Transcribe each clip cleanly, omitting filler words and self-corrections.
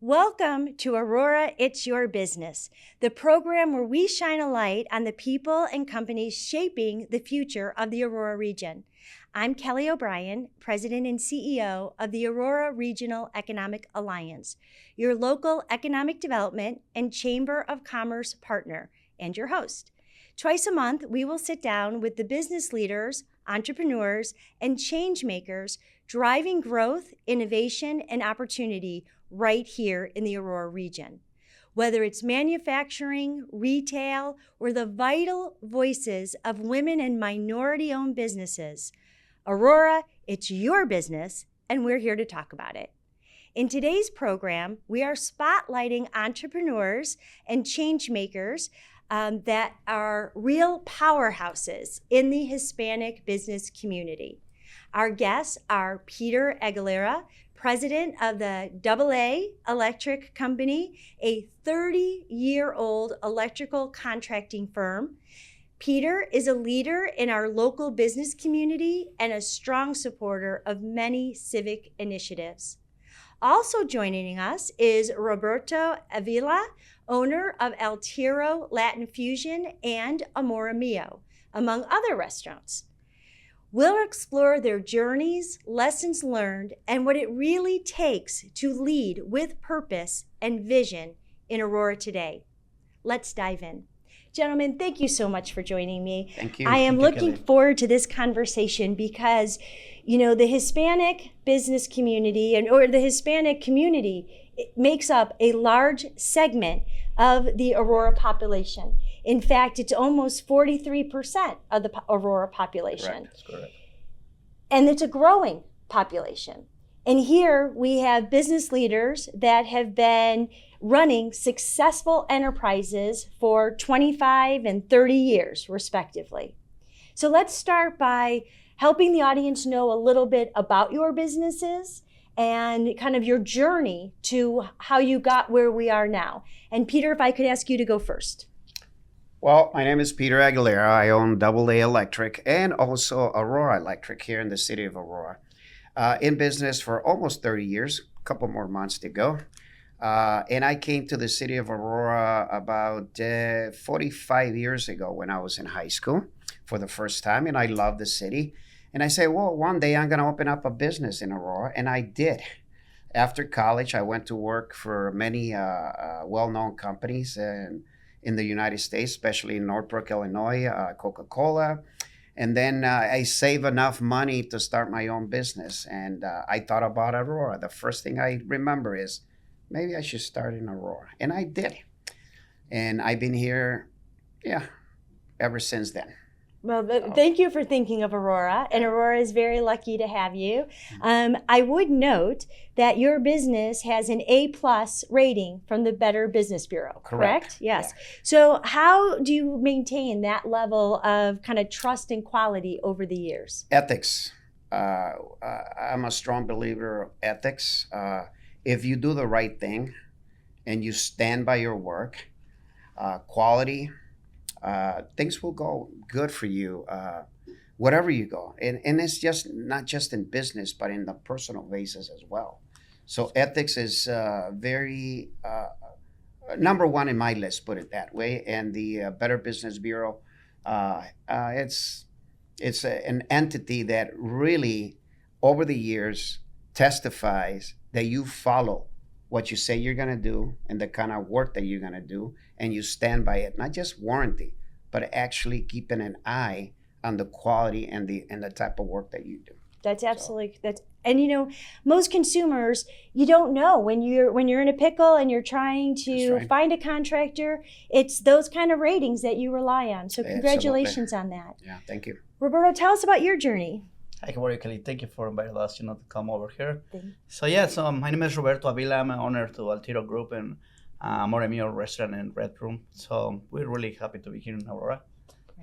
Welcome to Aurora, It's Your Business, the program where we shine a light on the people and companies shaping the future of the Aurora region. I'm Kelly O'Brien, President and CEO of the Aurora Regional Economic Alliance, your local economic development and Chamber of Commerce partner, and your host. Twice a month, we will sit down with the business leaders, entrepreneurs, and change makers driving growth, innovation, and opportunity right here in the Aurora region. Whether it's manufacturing, retail, or the vital voices of women and minority-owned businesses, Aurora, it's your business, and we're here to talk about it. In today's program, we are spotlighting entrepreneurs and change makers that are real powerhouses in the Hispanic business community. Our guests are Peter Aguilera, president of the AA Electric Company, a 30-year-old electrical contracting firm. Peter is a leader in our local business community and a strong supporter of many civic initiatives. Also joining us is Roberto Avila, owner of El Tiro Latin Fusion and Amor Mio, among other restaurants. We'll explore their journeys, lessons learned, and what it really takes to lead with purpose and vision in Aurora today. Let's dive in. Gentlemen, thank you so much for joining me. Thank you. I am Thank you, looking Kelly. forward to this conversation because, you know, the Hispanic business community or the Hispanic community makes up a large segment of the Aurora population. In fact, it's almost 43% of the Aurora population. Correct. That's correct. And it's a growing population. And here we have business leaders that have been running successful enterprises for 25 and 30 years, respectively. So let's start by helping the audience know a little bit about your businesses and kind of your journey to how you got where we are now. And Peter, if I could ask you to go first. Well, my name is Peter Aguilera. I own AA Electric and also Aurora Electric here in the city of Aurora. In business for almost 30 years, a couple more months to go. And I came to the city of Aurora about 45 years ago when I was in high school for the first time, and I love the city. And I said, well, one day I'm going to open up a business in Aurora, and I did. After college, I went to work for many well-known companies in the United States, especially in Northbrook, Illinois, Coca-Cola. And then I saved enough money to start my own business. And I thought about Aurora. The first thing I remember is, maybe I should start in Aurora. And I did. And I've been here, ever since then. Well, thank you for thinking of Aurora, and Aurora is very lucky to have you. I would note that your business has an A+ rating from the Better Business Bureau, correct? Yes. Yeah. So how do you maintain that level of kind of trust and quality over the years? Ethics. I'm a strong believer of ethics. If you do the right thing and you stand by your work, quality, things will go good for you wherever you go. And it's just not just in business, but in the personal basis as well. So ethics is very number one in my list, put it that way. And the Better Business Bureau, it's an entity that really, over the years, testifies that you follow what you say you're going to do and the kind of work that you're going to do, and you stand by it. Not just warranty, but actually keeping an eye on the quality and the type of work that you do. That's absolutely and you know, most consumers, you don't know when you're in a pickle and you're trying to find a contractor. It's those kind of ratings that you rely on. So congratulations on that. Yeah, thank you. Roberto, tell us about your journey. Hi, how are you, Kelly? Thank you for inviting us, to come over here. So my name is Roberto Avila. I'm an owner to El Tiro Group and Amor Mio restaurant and Red Room. So we're really happy to be here in Aurora.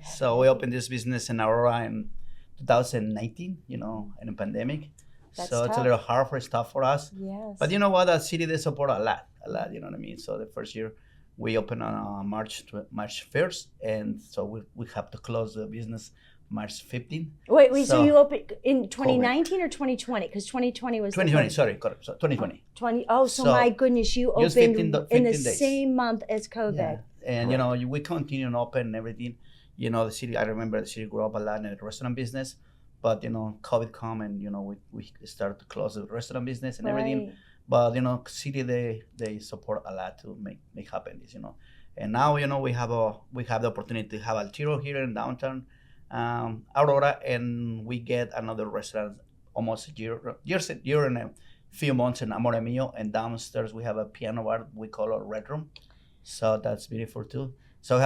So we opened this business in Aurora in 2019, in a pandemic. That's so tough. It's a little hard for stuff for us. Yes. But you know what? The city, they support a lot, you know what I mean? So the first year we opened on March 1st. And so we have to close the business March 15. Wait, so you opened in 2019 or 2020? Because 2020 was 2020, sorry, correct. So 2020. 20. Oh, so So, my goodness, you just opened 15 in the days. same month as COVID. Yeah. And, we continue and open and everything. The city, I remember the city grew up a lot in the restaurant business, but, COVID come and, we started to close the restaurant business and everything. But, city, they support a lot to make happen this, And now, we have the opportunity to have El Tiro here in downtown Aurora, and we get another restaurant almost a year and a few months in Amore Mio, and downstairs we have a piano bar we call a Red Room, so that's beautiful too. So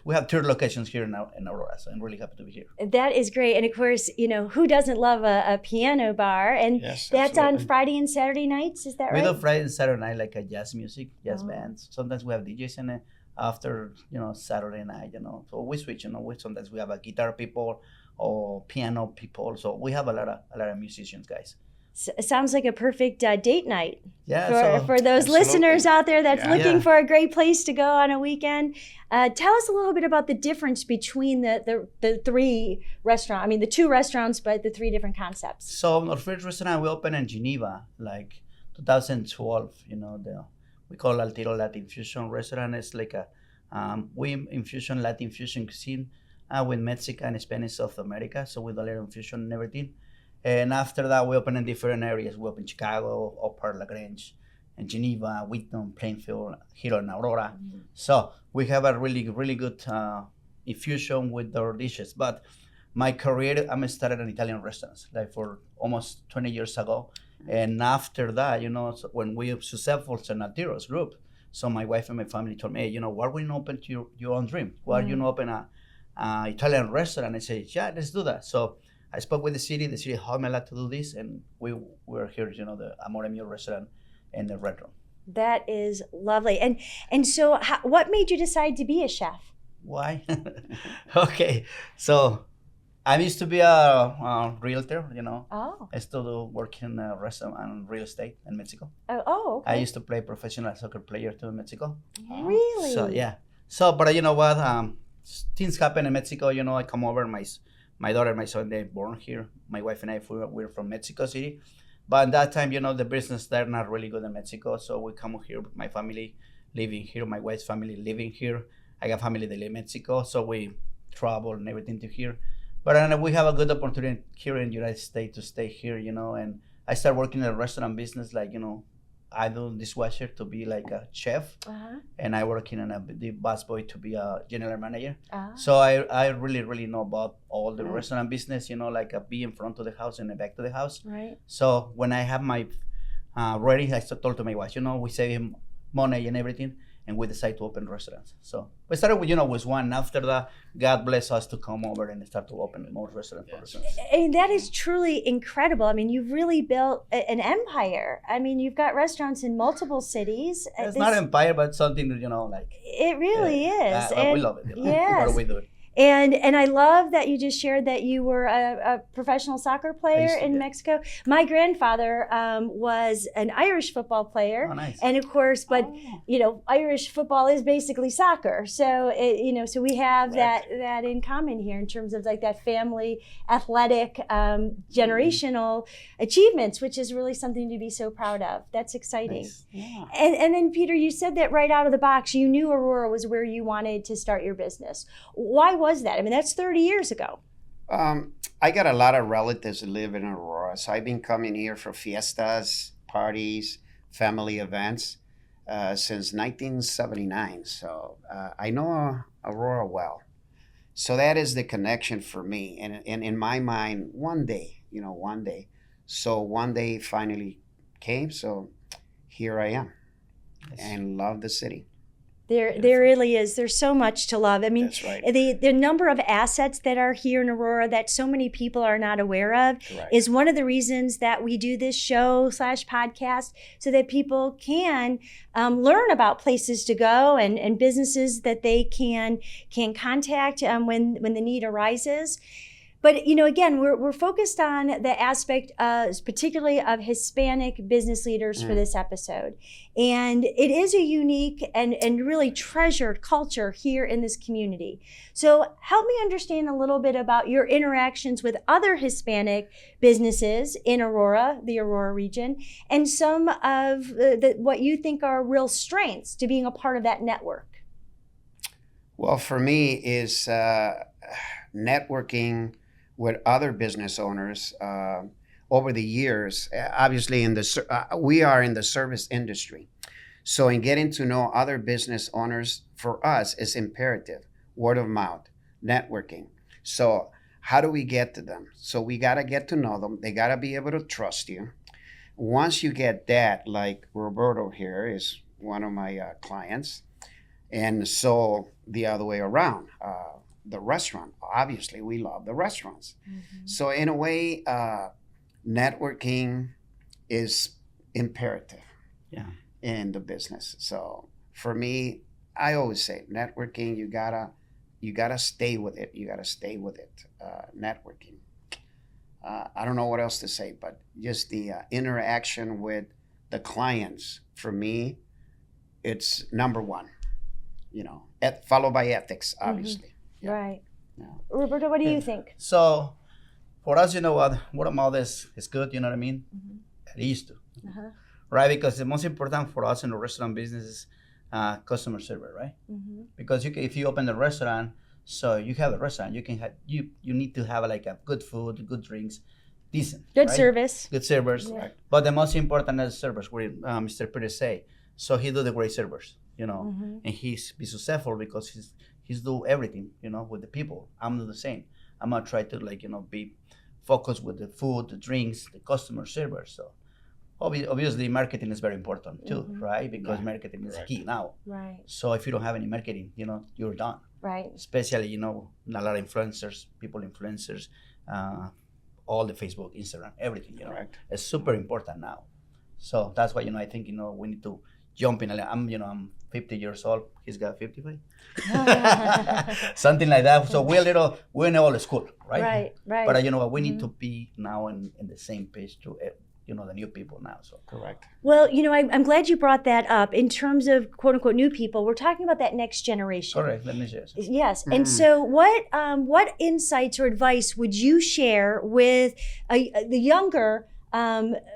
we have 3 locations here in Aurora, so I'm really happy to be here. That is great, and of course, who doesn't love a piano bar? And Yes, that's absolutely. on Friday and Saturday nights, is that We right? do Friday and Saturday night like a jazz music, jazz bands. Sometimes we have DJs in it after Saturday night, So we switch, sometimes we have a guitar people or piano people. So we have a lot of musicians, guys. Sounds like a perfect date night. Yeah. For those Absolutely. listeners out there that's Yeah. looking Yeah. for a great place to go on a weekend. Tell us a little bit about the difference between the 3 restaurants. I mean, the 2 restaurants, but the 3 different concepts. So our first restaurant we opened in Geneva, like 2012. We call El Tiro Latin Fusion restaurant. It's like we infusion Latin fusion cuisine with Mexican and Spanish South America. So we do a little infusion and everything. And after that, we open in different areas. We open in Chicago, Upper LaGrange, in Geneva, Wheaton, Plainfield, here in Aurora. Mm-hmm. So we have a really, really good infusion with our dishes. But my career, I started in Italian restaurants, like for almost 20 years ago. And after that, so when we were successful in Altiro's group, so my wife and my family told me, hey, why are we not open to your own dream? Why are you not open a Italian restaurant? I said, yeah, let's do that. So I spoke with the city helped me a lot to do this, and we were here, the Amore Mio restaurant and the Red Room. That is lovely. And so what made you decide to be a chef? Why? Okay, so I used to be a realtor, Oh. I still work in a restaurant and real estate in Mexico. Oh, okay. I used to play professional soccer player too in Mexico. Really? So, yeah. So, but you know what? Things happen in Mexico. I come over, my daughter and my son, they born here. My wife and I, we're from Mexico City. But at that time, the business there not really good in Mexico. So we come here, my family living here, my wife's family living here. I got family that live in Mexico. So we travel and everything to here. But we have a good opportunity here in the United States to stay here, and I started working in a restaurant business, like, I do dishwasher to be like a chef, and I work in the busboy to be a general manager. So I really, really know about all the restaurant business, like be in front of the house and the back to the house. Right. So when I have my ready, I told to my wife, we save money and everything, and we decided to open restaurants. So we started with one. After that, God bless us to come over and start to open more restaurants. And that is truly incredible. I mean, you've really built an empire. I mean, you've got restaurants in multiple cities. It's not empire, but something, like. It really is. We love it. Yes. What do we do? And I love that you just shared that you were a professional soccer player in Mexico. My grandfather was an Irish football player. Oh, nice. And of course, but Irish football is basically soccer. So so we have that in common here in terms of like that family athletic generational achievements, which is really something to be so proud of. That's exciting. Nice. Yeah. And then Peter, you said that right out of the box, you knew Aurora was where you wanted to start your business. Why was that? I mean, that's 30 years ago. I got a lot of relatives that live in Aurora, so I've been coming here for fiestas, parties, family events since 1979. So I know Aurora well. So that is the connection for me. And in my mind, one day. So one day finally came. So here I am, and love the city. There really is. There's so much to love. I mean, That's right. the number of assets that are here in Aurora that so many people are not aware of is one of the reasons that we do this show / podcast, so that people can learn about places to go and businesses that they can contact when the need arises. But, you know, again, we're focused on the aspect, particularly of Hispanic business leaders for this episode. And it is a unique and really treasured culture here in this community. So help me understand a little bit about your interactions with other Hispanic businesses in Aurora, the Aurora region, and some of what you think are real strengths to being a part of that network. Well, for me is networking with other business owners over the years. Obviously, we are in the service industry, so in getting to know other business owners for us is imperative. Word of mouth, networking. So how do we get to them? So we got to get to know them. They got to be able to trust you. Once you get that, like Roberto here is one of my clients, and so the other way around. The restaurant, obviously, we love the restaurants. So in a way, networking is imperative in the business. So for me, I always say networking, you gotta stay with it. You gotta stay with it. Networking. I don't know what else to say, but just the interaction with the clients, for me, it's number one, you know, followed by ethics, obviously. Yeah. Right. Yeah. Roberto, what do you think? So for us, you know what, word of mouth is good, you know what I mean? It used to, right? Because the most important for us in the restaurant business is customer service, right? Because if you open the restaurant, so you have a restaurant, you can have, you need to have like a good food, good drinks, decent. Good right? service. Good service. Yeah. Right. But the most important is service, what Mr. Peter say. So he do the great service, you know, and he's be successful because he's do everything, you know, with the people. I'm do the same. I'm gonna try to like, you know, be focused with the food, the drinks, the customer service. So obviously marketing is very important too, right? Because marketing is key now. Right. So if you don't have any marketing, you know, you're done. Right. Especially, you know, a lot of influencers, all the Facebook, Instagram, everything, you know, it's super important now. So that's why, you know, I think, you know, we need to jump in. I'm 50 years old. He's got 55. Something like that. So we're in all school, right? Right. But you know what, we need to be now in the same page to, you know, the new people now. So correct. Well, you know, I'm glad you brought that up. In terms of quote unquote new people, we're talking about that next generation. Correct. Let me share. Yes. And so what insights or advice would you share with the younger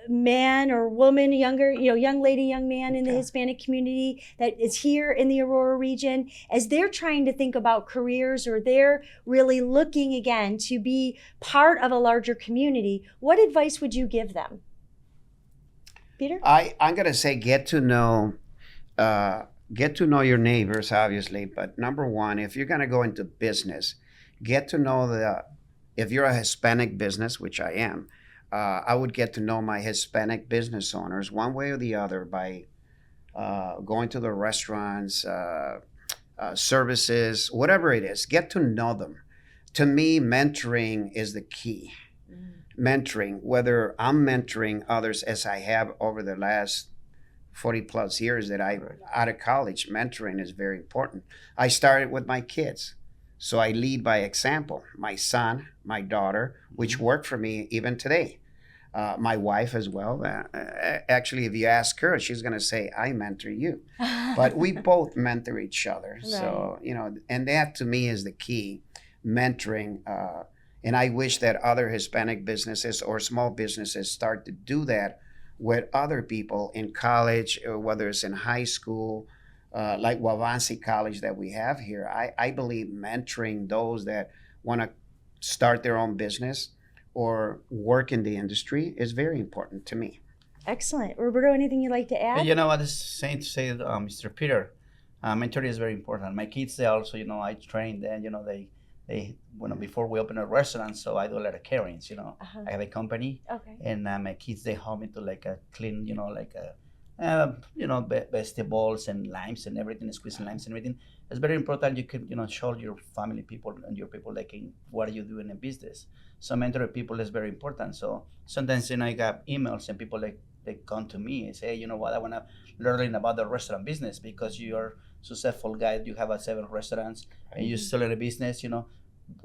man or woman, younger, you know, young lady, young man in the Hispanic community that is here in the Aurora region, as they're trying to think about careers or they're really looking again to be part of a larger community? What advice would you give them? Peter? I'm gonna say get to know your neighbors, obviously, but number one, if you're gonna go into business, get to know if you're a Hispanic business, which I am, I would get to know my Hispanic business owners one way or the other by going to the restaurants, services, whatever it is. Get to know them. To me, mentoring is the key. Mentoring, whether I'm mentoring others as I have over the last 40 plus years that I'm out of college, mentoring is very important. I started with my kids. So I lead by example. My son, my daughter, which work for me even today. My wife as well. Actually, if you ask her, she's going to say, I mentor you. But we both mentor each other. Right. So, you know, and that to me is the key, mentoring. And I wish that other Hispanic businesses or small businesses start to do that with other people in college, or whether it's in high school, like Wavansi College that we have here. I believe mentoring those that want to start their own business or work in the industry is very important to me. Excellent. Roberto, anything you'd like to add? You know what, Mr. Peter, mentoring is very important. My kids, they also, you know, I train them, you know, they before we open a restaurant, so I do a lot of carrings, you know. I have a company, and my kids, they help me to like clean, you know, like vegetables and limes and everything, squeezing limes and everything. It's very important. You can, you know, show your family people and your people like what are you doing in business. So mentoring people is very important. So sometimes, you know, I got emails and people like they come to me and say, hey, you know what, I want to learn about the restaurant business because you're successful guy. You have 7 restaurants and you're still in a business, you know.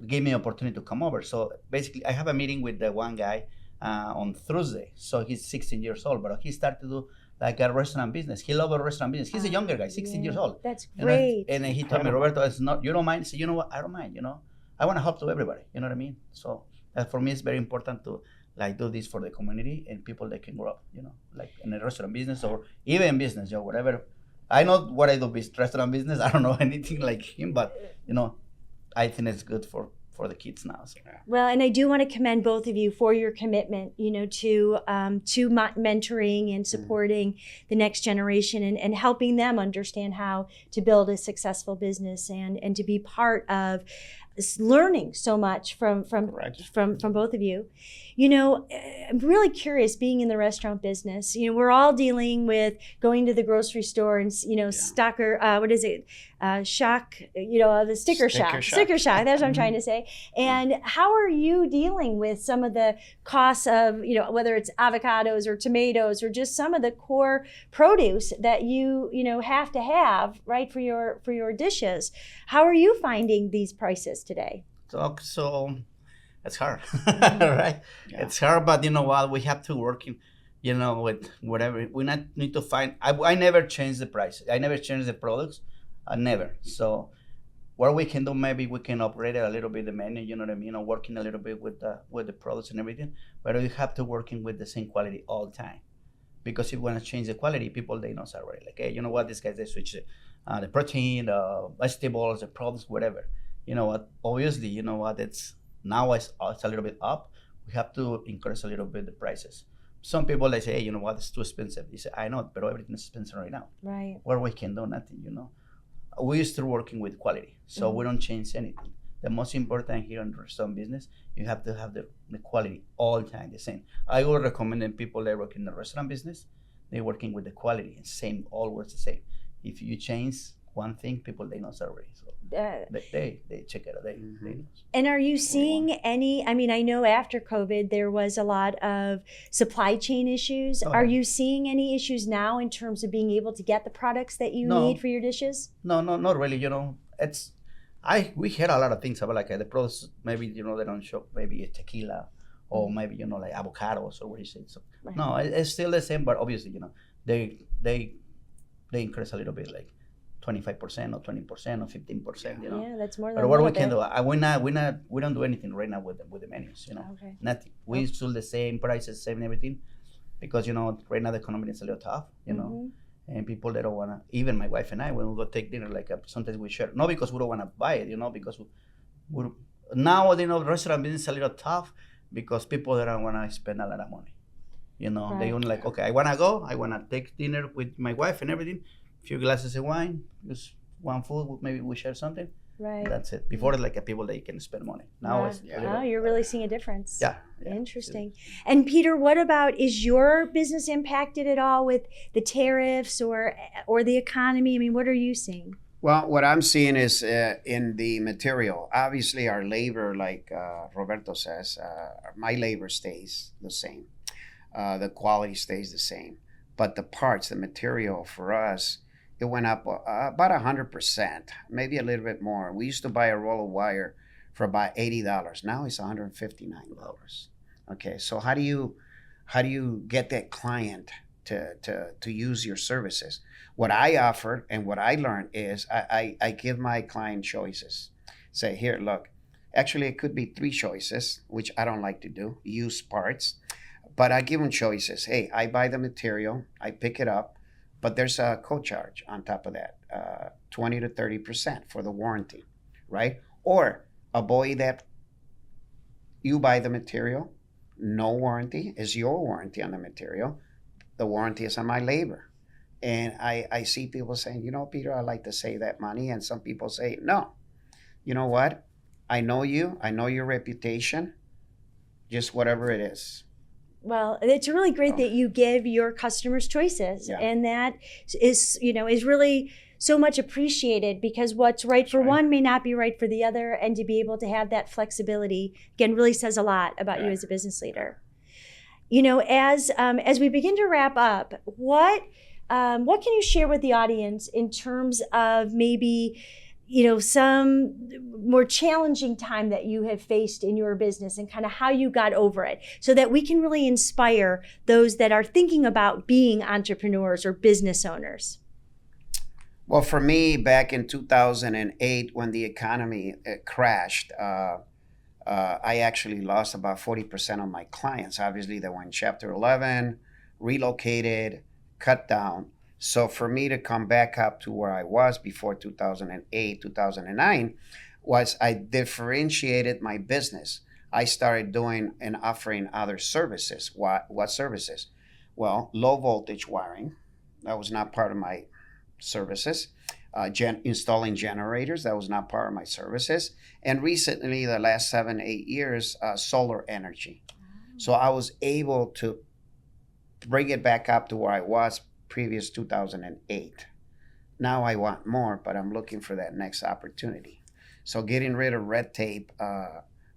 gave me an opportunity to come over. So basically, I have a meeting with the one guy on Thursday. So he's 16 years old, but he started to do like a restaurant business. He loves a restaurant business. He's a younger guy, 16 years old. That's great. And then he told me, Roberto, it's not, you don't mind? I said, you know what? I don't mind, I want to help to everybody. You know what I mean? So for me, it's very important to like do this for the community and people that can grow up, like in a restaurant business or even business, whatever. I know what I do, restaurant business. I don't know anything like him, but, I think it's good for the kids now. So. Well, and I do want to commend both of you for your commitment, to mentoring and supporting the next generation and helping them understand how to build a successful business and to be part of learning so much from both of you. I'm really curious being in the restaurant business. We're all dealing with going to the grocery store and stocker, what is it? Shock, the sticker shock. Sticker shock, that's what I'm trying to say. And how are you dealing with some of the costs of, whether it's avocados or tomatoes or just some of the core produce that you have to have, right, for your dishes? How are you finding these prices today? So it's hard, right? Yeah. It's hard, but you know what? We have to work with whatever. We need to find. I never change the price. I never change the products. Never. So what we can do, maybe we can upgrade it a little bit the menu. You know what I mean? Or working a little bit with the products and everything. But we have to working with the same quality all the time, because if you want to change the quality, people they know already. Like, hey, you know what? These guys they switch the protein, the vegetables, the products, whatever. You know what? Obviously, you know what? It's a little bit up. We have to increase a little bit the prices. Some people they say, hey, you know what? It's too expensive. You say, I know, but everything is expensive right now. Right. Where we can do nothing, We still working with quality, so we don't change anything. The most important here in restaurant business, you have to have the quality all the time, the same. I would recommend people that work in the restaurant business, they're working with the quality, same, always the same. If you change one thing, people they know already. So they check it out. They know. And are you seeing any? I mean, I know after COVID there was a lot of supply chain issues. Are you seeing any issues now in terms of being able to get the products that you need for your dishes? No, not really. We heard a lot of things about like the products. Maybe they don't show. Maybe a tequila, or maybe like avocados or what you say. So no, it's still the same. But obviously, they increase a little bit, like 25% or 20% or 15%. Yeah, that's more than. But what we can do, we don't do anything right now with the menus. Okay. Nothing. We still the same prices, same everything, because right now the economy is a little tough. And people they don't wanna. Even my wife and I, when we go take dinner, like sometimes we share. Not because we don't wanna buy it, because we now the restaurant business is a little tough because people they don't wanna spend a lot of money. Right. They only like, okay, I wanna take dinner with my wife and everything. A few glasses of wine, just one food, maybe we share something. Right. That's it. Before it's like people that can spend money. Now it's you're really seeing a difference. Yeah. Interesting. And Peter, what about, is your business impacted at all with the tariffs or the economy? I mean, what are you seeing? Well, what I'm seeing is in the material. Obviously, our labor, like Roberto says, my labor stays the same. The quality stays the same. But the parts, the material for us, it went up about 100%, maybe a little bit more. We used to buy a roll of wire for about $80. Now it's $159. Okay, so how do you get that client to use your services? What I offer and what I learned is I give my client choices. Say, here, look, actually it could be 3 choices, which I don't like to do, use parts. But I give them choices. Hey, I buy the material, I pick it up, but there's a co-charge on top of that, 20 to 30% for the warranty, right? Or avoid that. You buy the material, no warranty is your warranty on the material. The warranty is on my labor. And I see people saying, Peter, I like to save that money. And some people say, no, you know what? I know you, I know your reputation, just whatever it is. Well, it's really great that you give your customers choices, and that is really so much appreciated, because what's right for one may not be right for the other, and to be able to have that flexibility again really says a lot about you as a business leader. As we begin to wrap up, what can you share with the audience in terms of maybe some more challenging time that you have faced in your business and kind of how you got over it, so that we can really inspire those that are thinking about being entrepreneurs or business owners. Well, for me, back in 2008, when the economy crashed, I actually lost about 40% of my clients. Obviously, they went Chapter 11, relocated, cut down. So for me to come back up to where I was before 2008, 2009, was I differentiated my business. I started doing and offering other services. What services? Well, low voltage wiring. That was not part of my services. Installing generators, that was not part of my services. And recently, the last 7-8 years, solar energy. So I was able to bring it back up to where I was previous 2008. Now I want more, but I'm looking for that next opportunity. So getting rid of red tape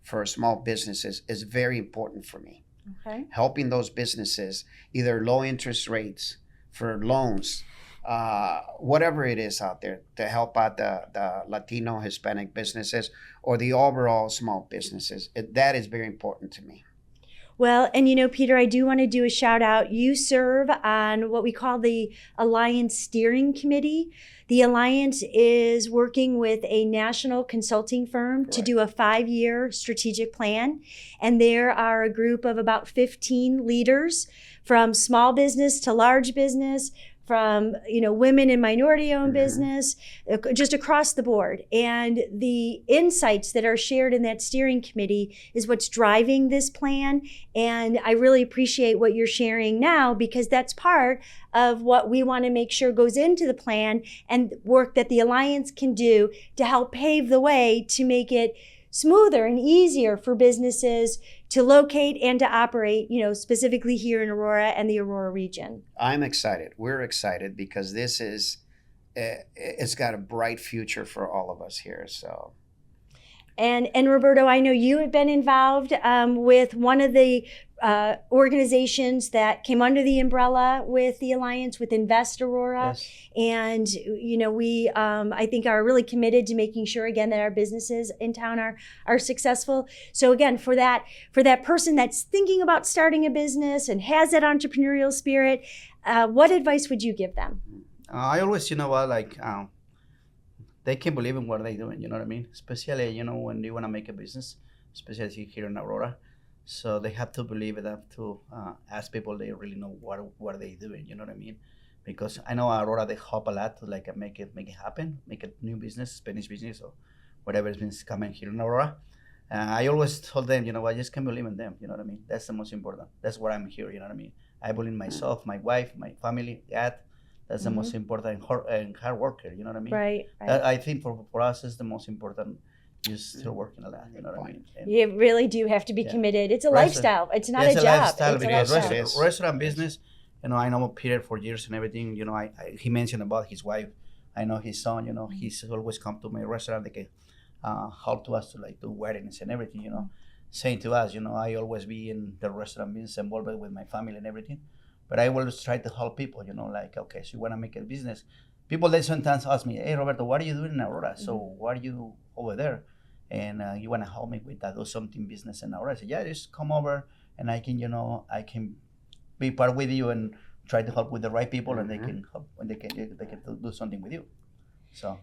for small businesses is very important for me. Okay. Helping those businesses, either low interest rates for loans, whatever it is out there, to help out the Latino, Hispanic businesses or the overall small businesses. That is very important to me. Well, and Peter, I do want to do a shout out. You serve on what we call the Alliance Steering Committee. The Alliance is working with a national consulting firm to do a 5-year strategic plan. And there are a group of about 15 leaders from small business to large business, from women and minority-owned business, just across the board. And the insights that are shared in that steering committee is what's driving this plan. And I really appreciate what you're sharing now, because that's part of what we want to make sure goes into the plan and work that the Alliance can do to help pave the way to make it smoother and easier for businesses to locate and to operate, specifically here in Aurora and the Aurora region. I'm excited. We're excited because this is, it's got a bright future for all of us here. So. And Roberto, I know you have been involved with one of the organizations that came under the umbrella with the Alliance, with Invest Aurora. Yes. And, we, I think, are really committed to making sure, again, that our businesses in town are successful. So again, for that person that's thinking about starting a business and has that entrepreneurial spirit, what advice would you give them? I always, they can't believe in what they're doing, you know what I mean? Especially, when you want to make a business, especially here in Aurora. So they have to believe it, have to ask people they really know what they're doing, you know what I mean? Because I know Aurora, they hope a lot to make it happen, make a new business, Spanish business or whatever has been coming here in Aurora. I always told them, I just can't believe in them, you know what I mean? That's the most important. That's why I'm here, you know what I mean? I believe in myself, my wife, my family, God. That's the most important, and hard worker, you know what I mean? Right. I think for us, it's the most important, just still working a lot, you know what I mean? And you really do have to be committed. It's a lifestyle. It's not a job. Lifestyle, it's a because lifestyle. restaurant business, I know Peter for years and everything, he mentioned about his wife. I know his son, he's always come to my restaurant. They can help to us to do weddings and everything, saying to us, I always be in the restaurant business, involved with my family and everything. But I always try to help people, okay, so you want to make a business. People, they sometimes ask me, hey, Roberto, what are you doing in Aurora? So what are you over there? And you want to help me with that, do something business in Aurora? I said, yeah, just come over and I can be part with you and try to help with the right people, and they can help, and they can do something with you. So.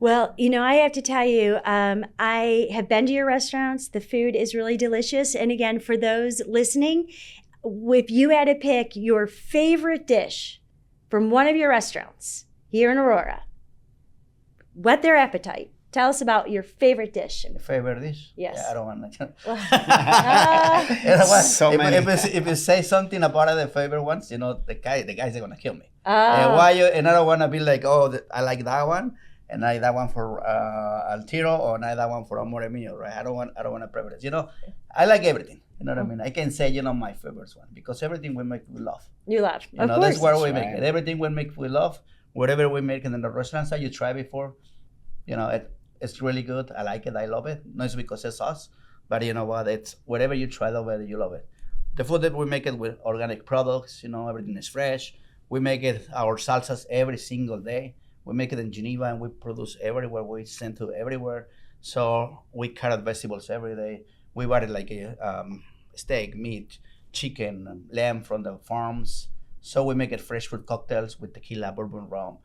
Well, I have to tell you, I have been to your restaurants. The food is really delicious. And again, for those listening, if you had to pick your favorite dish from one of your restaurants here in Aurora, whet their appetite. Tell us about your favorite dish. Favorite dish? Yes. Yeah, I don't want to. So many. If you say something about the favorite ones, the guys are gonna kill me. And I don't want to be like, I like that one, and I like that one for Al Tiro, or I like that one for Amore Mio, right? I don't want a preference. I like everything. You know what I mean? I can say, my favorite one, because everything we make with love. You love. Of course. That's where we make it. Everything we make with love. Whatever we make in the restaurants that you try before, it's really good. I like it. I love it. Not because it's us, but you know what? It's whatever you try over, you love it. The food that we make it with organic products, everything is fresh. We make it our salsas every single day. We make it in Geneva, and we produce everywhere. We send to everywhere. So we carrot vegetables every day. We buy like a steak, meat, chicken, lamb from the farms. So we make it fresh fruit cocktails with tequila, bourbon rum,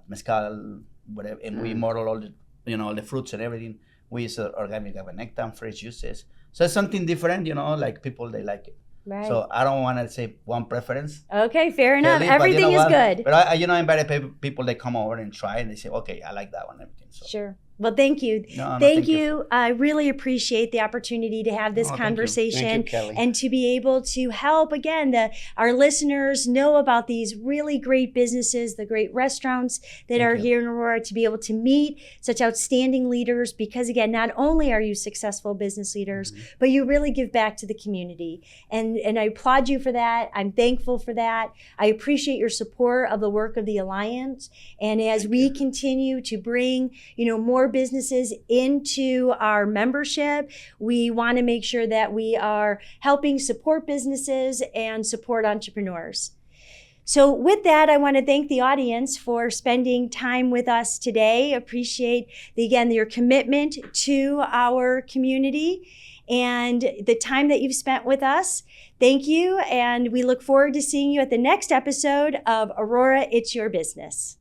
mezcal, whatever, and we model all the all the fruits and everything. We use organic agave fresh juices. So it's something different, like people they like it. Right. So I don't want to say one preference. Okay, fair enough. Kelly, Everything is good. But I invited people that come over and try, and they say, okay, I like that one and everything. So. Sure. Well, thank you. No, thank you. I really appreciate the opportunity to have this conversation Thank you, Kelly. and to be able to help, again, our listeners know about these really great businesses, the great restaurants that are here in Aurora, to be able to meet such outstanding leaders because, again, not only are you successful business leaders, but you really give back to the community. And I applaud you for that. I'm thankful for that. I appreciate your support of the work of the Alliance. And as we continue to bring, more businesses into our membership, we want to make sure that we are helping support businesses and support entrepreneurs. So with that, I want to thank the audience for spending time with us today. Appreciate, your commitment to our community and the time that you've spent with us. Thank you, and we look forward to seeing you at the next episode of Aurora, It's Your Business.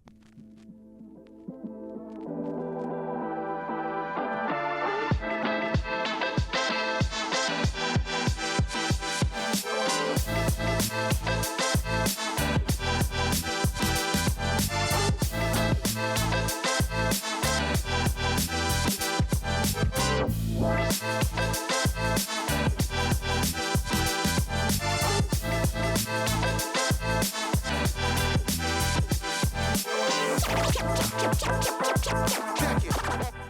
Check it.